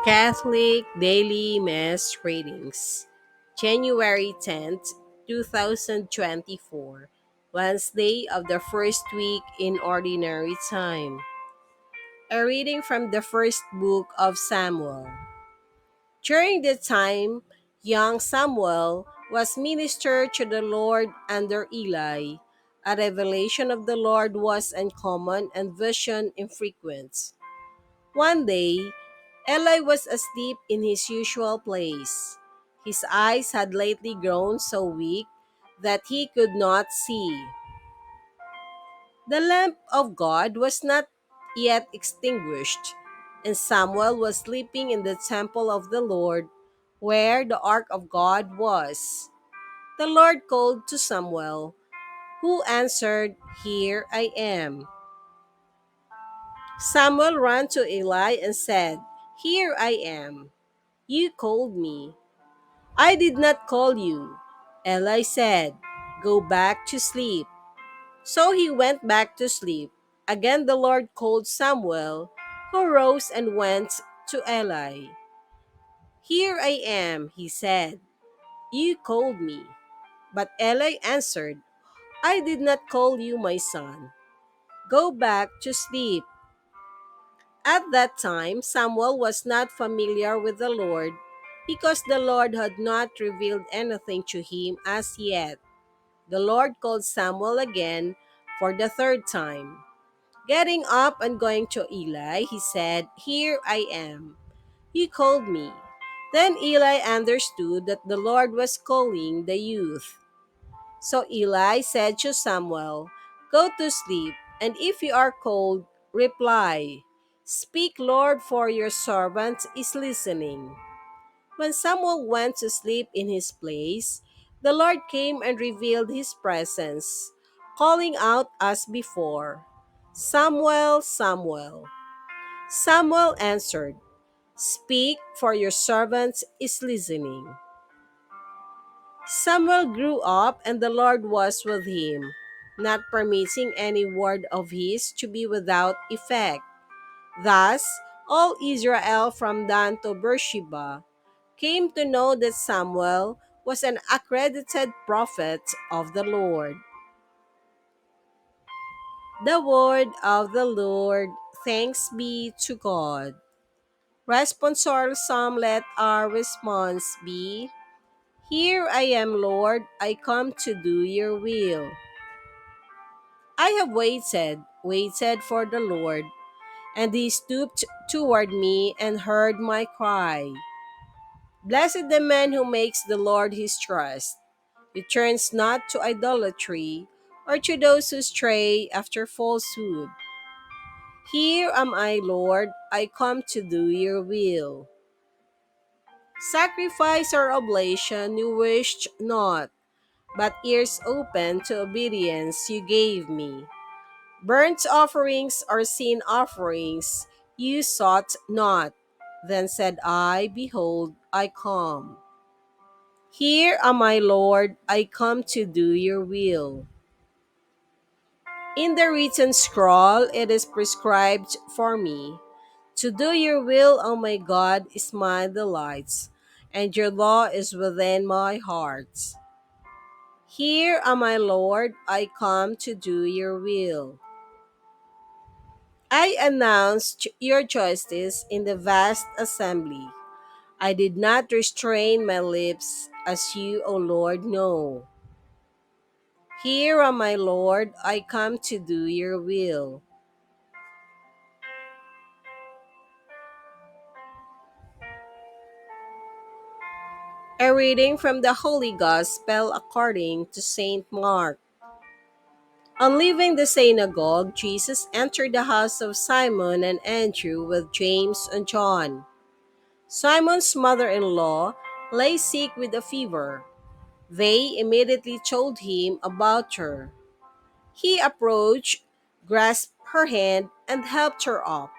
Catholic Daily Mass Readings, January 10th, 2024, Wednesday of the first week in Ordinary Time. A reading from the first book of Samuel. During the time, young Samuel was minister to the Lord under Eli. A revelation of the Lord was uncommon and vision infrequent. One day, Eli was asleep in his usual place. His eyes had lately grown so weak that he could not see. The lamp of God was not yet extinguished, and Samuel was sleeping in the temple of the Lord, where the ark of God was. The Lord called to Samuel, who answered, "Here I am." Samuel ran to Eli and said, "Here I am. You called me." "I did not call you." Eli said, "Go back to sleep." So he went back to sleep. Again the Lord called Samuel, who rose and went to Eli. "Here I am," he said. "You called me." But Eli answered, "I did not call you, my son. Go back to sleep." At that time, Samuel was not familiar with the Lord because the Lord had not revealed anything to him as yet. The Lord called Samuel again for the third time. Getting up and going to Eli, he said, "Here I am. You called me." Then Eli understood that the Lord was calling the youth. So Eli said to Samuel, "Go to sleep, and if you are called, reply, 'Speak, Lord, for your servant is listening.'" When Samuel went to sleep in his place, the Lord came and revealed his presence, calling out as before, "Samuel, Samuel." Samuel answered, "Speak, for your servant is listening." Samuel grew up, and the Lord was with him, not permitting any word of his to be without effect. Thus, all Israel from Dan to Beersheba came to know that Samuel was an accredited prophet of the Lord. The word of the Lord. Thanks be to God. Responsorial Psalm. Let our response be, "Here I am, Lord, I come to do your will." I have waited for the Lord, and he stooped toward me and heard my cry. Blessed the man who makes the Lord his trust, who turns not to idolatry, or to those who stray after falsehood. Here am I, Lord, I come to do your will. Sacrifice or oblation you wished not, but ears open to obedience you gave me. Burnt offerings or sin offerings you sought not. Then said I, "Behold, I come." Here am I, Lord, I come to do your will. In the written scroll it is prescribed for me. To do your will, O my God, is my delight, and your law is within my heart. Here am I, Lord, I come to do your will. I announced your justice in the vast assembly. I did not restrain my lips, as you, O Lord, know. Here am I, Lord, I come to do your will. A reading from the Holy Gospel according to Saint Mark. On leaving the synagogue, Jesus entered the house of Simon and Andrew with James and John. Simon's mother-in-law lay sick with a fever. They immediately told him about her. He approached, grasped her hand, and helped her up.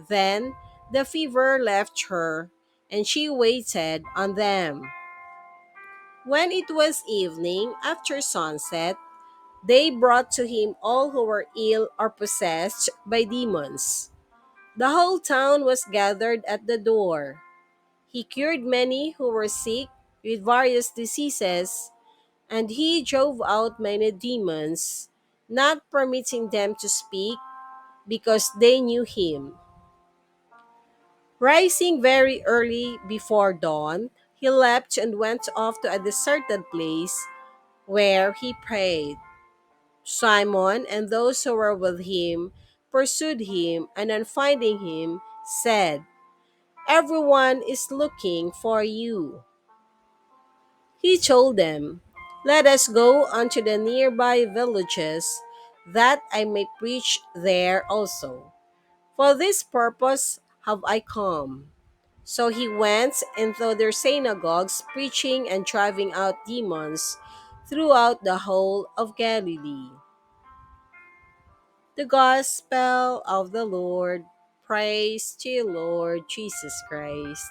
Then the fever left her, and she waited on them. When it was evening, after sunset, they brought to him all who were ill or possessed by demons. The whole town was gathered at the door. He cured many who were sick with various diseases, and he drove out many demons, not permitting them to speak because they knew him. Rising very early before dawn, he left and went off to a deserted place where he prayed. Simon and those who were with him pursued him, and on finding him, said, "Everyone is looking for you." He told them, "Let us go unto the nearby villages, that I may preach there also. For this purpose have I come." So he went into their synagogues, preaching and driving out demons throughout the whole of Galilee. The Gospel of the Lord. Praise to you, Lord Jesus Christ.